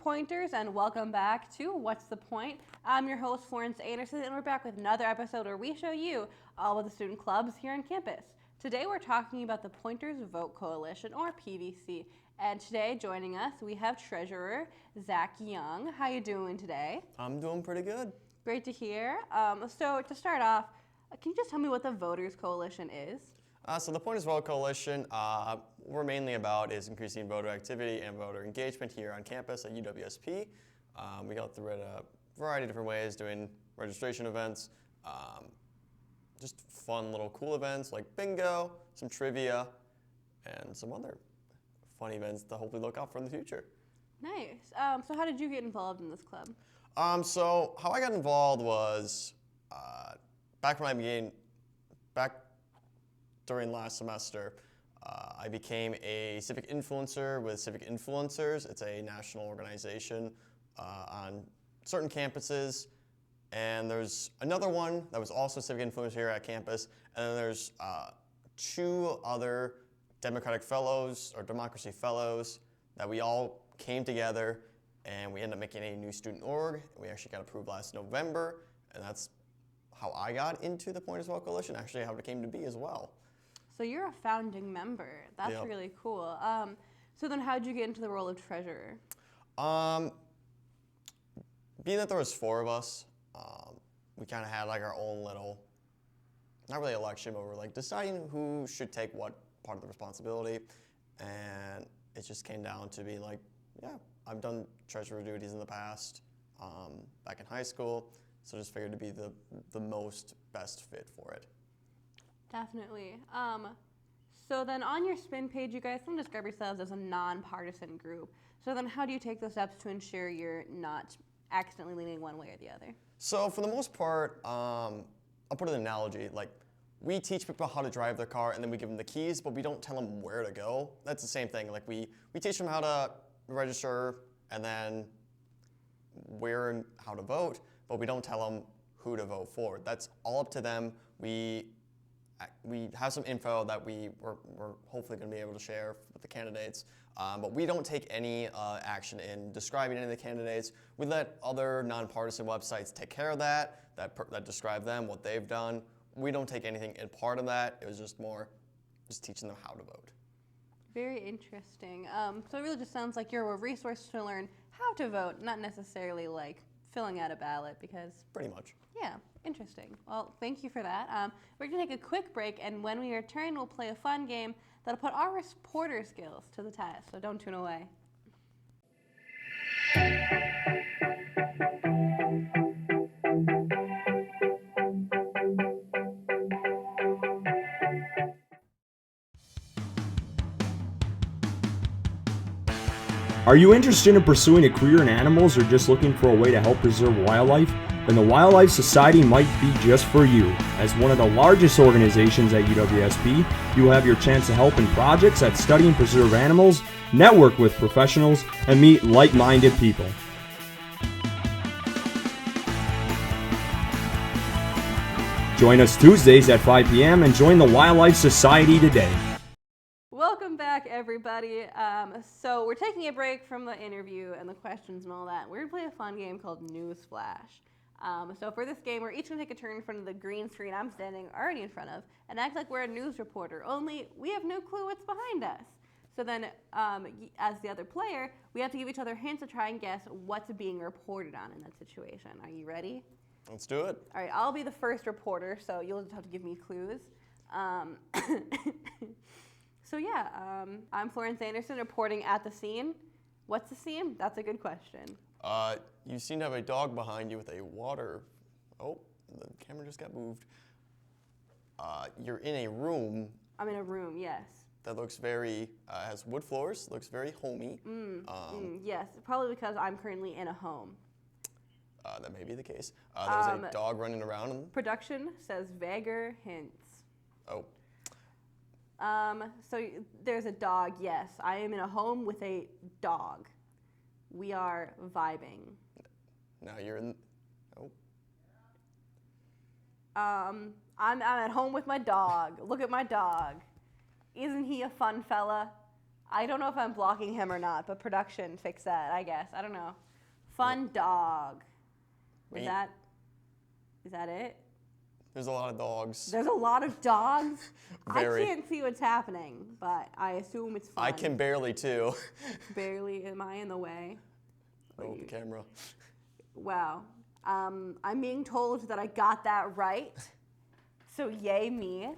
Pointers, and welcome back to What's the Point? I'm your host, Florence Anderson, and we're back with another episode where we show you all of the student clubs here on campus. Today we're talking about the Pointers Vote Coalition, or PVC. And today, joining us, we have Treasurer Zach Young. How you doing today? I'm doing pretty good. Great to hear. So to start off, can you just tell me what the Voters Coalition is? So the Pointers Vote Coalition, what we're mainly about is increasing voter activity and voter engagement here on campus at UWSP. We go through it a variety of different ways, doing registration events, just fun little cool events like bingo, some trivia, and some other fun events to hopefully look out for in the future. Nice. So how did you get involved in this club? So how I got involved was back during last semester, I became a civic influencer with Civic Influencers. It's a national organization on certain campuses. And there's another one that was also civic influencer here at campus. And then there's two other Democratic Fellows or Democracy Fellows that we all came together and we ended up making a new student org. We actually got approved last November, and that's how I got into the Pointers Vote Coalition, actually how it came to be as well. So you're a founding member. That's Yep. really cool. So then how did you get into the role of treasurer? Being that there was four of us, we kind of had like our own little, not really election, but we're like deciding who should take what part of the responsibility. And it just came down to being like, yeah, I've done treasurer duties in the past, back in high school. So just figured to be the most best fit for it. Definitely. So then on your spin page, you guys can describe yourselves as a nonpartisan group. So then how do you take those steps to ensure you're not accidentally leaning one way or the other? So for the most part, I'll put an analogy. Like, we teach people how to drive their car and then we give them the keys, but we don't tell them where to go. That's the same thing. Like, we teach them how to register and then where and how to vote, but we don't tell them who to vote for. That's all up to them. We have some info that we're hopefully going to be able to share with the candidates, but we don't take any action in describing any of the candidates. We let other nonpartisan websites take care of that describe them, what they've done. We don't take anything in part of that. It was just more just teaching them how to vote. Very interesting. So it really just sounds like you're a resource to learn how to vote, not necessarily like filling out a ballot, because... Pretty much. Yeah, interesting. Well, thank you for that. We're going to take a quick break, and when we return, we'll play a fun game that'll put our reporter skills to the test, so don't tune away. Are you interested in pursuing a career in animals or just looking for a way to help preserve wildlife? Then the Wildlife Society might be just for you. As one of the largest organizations at UWSP, you will have your chance to help in projects that study and preserve animals, network with professionals, and meet like-minded people. Join us Tuesdays at 5 p.m. and join the Wildlife Society today. Welcome back, everybody. So we're taking a break from the interview and the questions and all that. We're going to play a fun game called Newsflash. So for this game, we're each going to take a turn in front of the green screen I'm standing already in front of and act like we're a news reporter, only we have no clue what's behind us. So then, as the other player, we have to give each other hints to try and guess what's being reported on in that situation. Are you ready? Let's do it. All right, I'll be the first reporter, so you'll just have to give me clues. So yeah, I'm Florence Anderson reporting at the scene. What's the scene? That's a good question. You seem to have a dog behind you with a water. Oh, the camera just got moved. You're in a room. I'm in a room, yes. That looks very, has wood floors, looks very homey. Yes, probably because I'm currently in a home. That may be the case. There's a dog running around. Production says Vagger hints. Oh. So there's a dog, yes. I am in a home with a dog. We are vibing. Now you're in, oh. I'm at home with my dog. Look at my dog. Isn't he a fun fella? I don't know if I'm blocking him or not, but production, fix that, I guess. I don't know. Fun dog. Is that it? There's a lot of dogs. There's a lot of dogs? Very. I can't see what's happening, but I assume it's fun. I can barely too. Barely. Am I in the way? Oh, the camera. Wow. I'm being told that I got that right. So yay me.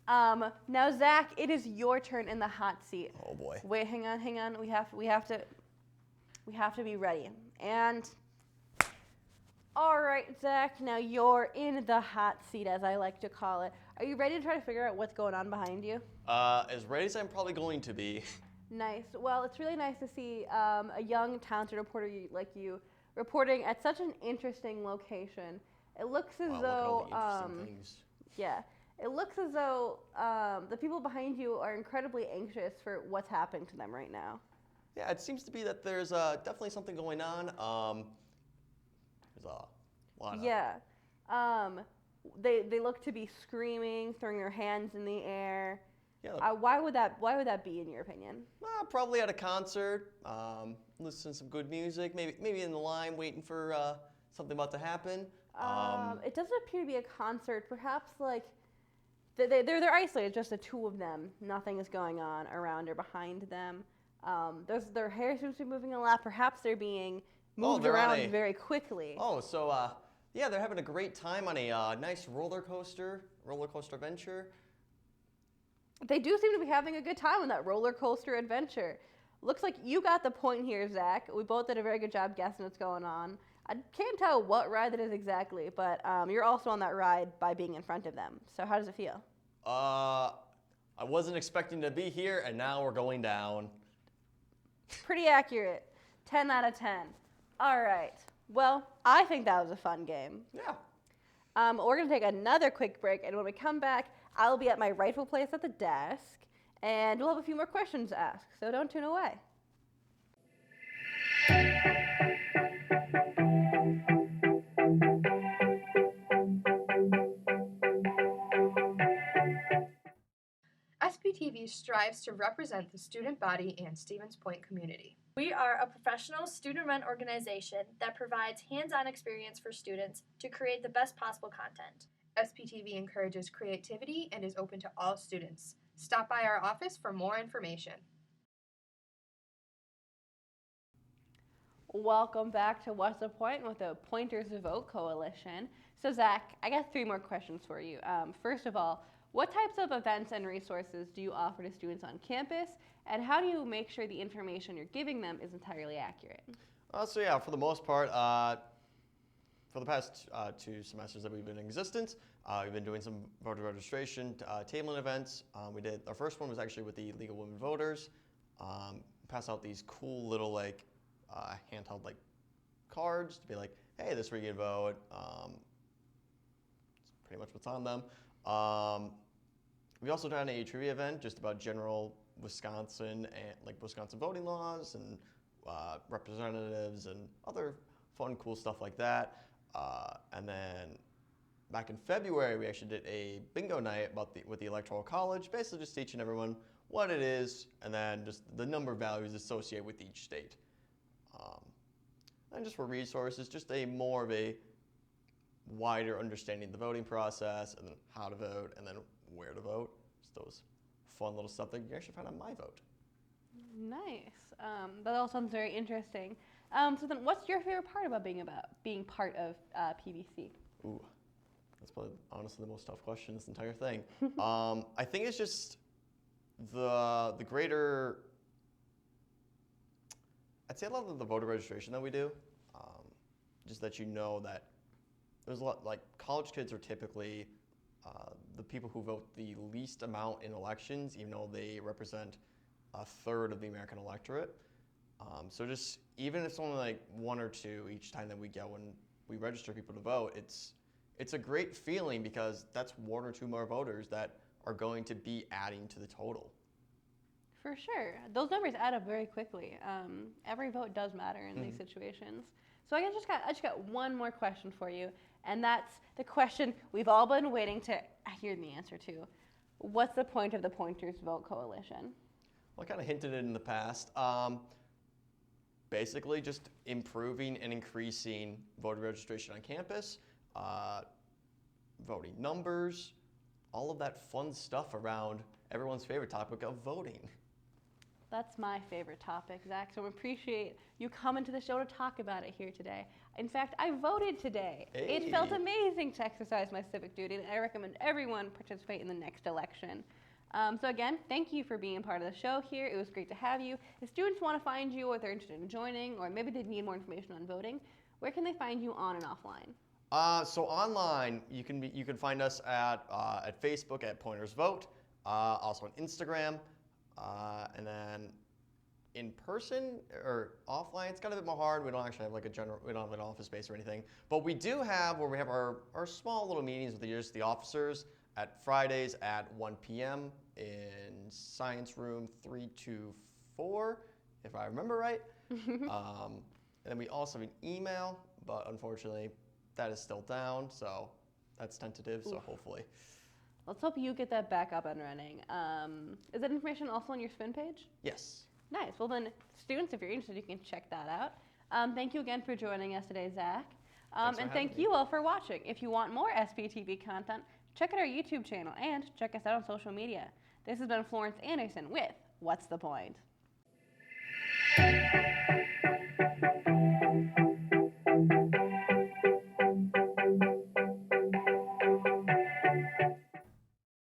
Now Zach, it is your turn in the hot seat. Oh boy. Wait, hang on. We have to be ready. And all right, Zach, now you're in the hot seat, as I like to call it. Are you ready to try to figure out what's going on behind you? As ready as I'm probably going to be. Nice. Well, it's really nice to see a young, talented reporter like you reporting at such an interesting location. It looks as though, look at all the interesting things. Yeah, it looks as though the people behind you are incredibly anxious for what's happening to them right now. Yeah, it seems to be that there's definitely something going on. There's a lot of... Yeah. They look to be screaming, throwing their hands in the air. Yeah. Why would that be, in your opinion? Probably at a concert, listening to some good music, maybe in the line waiting for something about to happen. It doesn't appear to be a concert. Perhaps like they're isolated, just the two of them. Nothing is going on around or behind them. Their hair seems to be moving a lot. Perhaps they're being moved around very quickly. Oh, so yeah, they're having a great time on a nice roller coaster adventure. They do seem to be having a good time on that roller coaster adventure. Looks like you got the point here, Zach. We both did a very good job guessing what's going on. I can't tell what ride it is exactly, but you're also on that ride by being in front of them. So how does it feel? I wasn't expecting to be here, and now we're going down. Pretty accurate. 10 out of 10. All right. Well, I think that was a fun game. Yeah. We're going to take another quick break, and when we come back, I'll be at my rightful place at the desk, and we'll have a few more questions to ask, so don't tune away. SpTV strives to represent the student body and Stevens Point community. We are a professional student-run organization that provides hands-on experience for students to create the best possible content. SpTV encourages creativity and is open to all students. Stop by our office for more information. Welcome back to What's the Point with the Pointers Vote Coalition. So Zach, I got 3 more questions for you. First of all, what types of events and resources do you offer to students on campus, and how do you make sure the information you're giving them is entirely accurate? So yeah, for the most part, for the past 2 semesters that we've been in existence, we've been doing some voter registration, tabling events. Our first one was actually with the League of Women Voters. Pass out these cool little like handheld like cards to be like, hey, this is where you can vote. It's pretty much what's on them. We also done a trivia event just about general Wisconsin and like Wisconsin voting laws and representatives and other fun, cool stuff like that. And then back in February, we actually did a bingo night with the Electoral College, basically just teaching everyone what it is and then just the number of values associated with each state. And just for resources, just more of a wider understanding of the voting process and then how to vote and then where to vote. Just those fun little stuff that you actually find on My Vote. Nice. That all sounds very interesting. So then what's your favorite part about being part of PVC? Ooh, that's probably honestly the most tough question in this entire thing. I think it's just the greater, I'd say a lot of the voter registration that we do, just that you know that there's a lot, like college kids are typically the people who vote the least amount in elections, even though they represent a third of the American electorate. So just even if it's only like 1 or 2 each time that we go when we register people to vote, it's a great feeling because that's 1 or 2 more voters that are going to be adding to the total. For sure. Those numbers add up very quickly. Every vote does matter in these situations. So I just got one more question for you, and that's the question we've all been waiting to hear the answer to. What's the point of the Pointers Vote Coalition? I kind of hinted it in the past. Basically, just improving and increasing voter registration on campus, voting numbers, all of that fun stuff around everyone's favorite topic of voting. That's my favorite topic, Zach, so I appreciate you coming to the show to talk about it here today. In fact, I voted today. Hey. It felt amazing to exercise my civic duty, and I recommend everyone participate in the next election. So again, thank you for being part of the show here. It was great to have you. If students want to find you, or they're interested in joining, or maybe they need more information on voting, where can they find you on and offline? So online, you can find us at Facebook at Pointers Vote, also on Instagram, and then in person or offline, it's kind of a bit more hard. We don't actually have we don't have an office space or anything, but we do have where we have our small little meetings with the officers at Fridays at 1 p.m. in Science Room 324, if I remember right. And then we also have an email, but unfortunately that is still down, so that's tentative, so hopefully. Let's hope you get that back up and running. Is that information also on your SPIN page? Yes. Nice. Well then, students, if you're interested, you can check that out. Thank you again for joining us today, Zach. And thank you all for watching. If you want more SpTV content, check out our YouTube channel and check us out on social media. This has been Florence Anderson with What's the Point?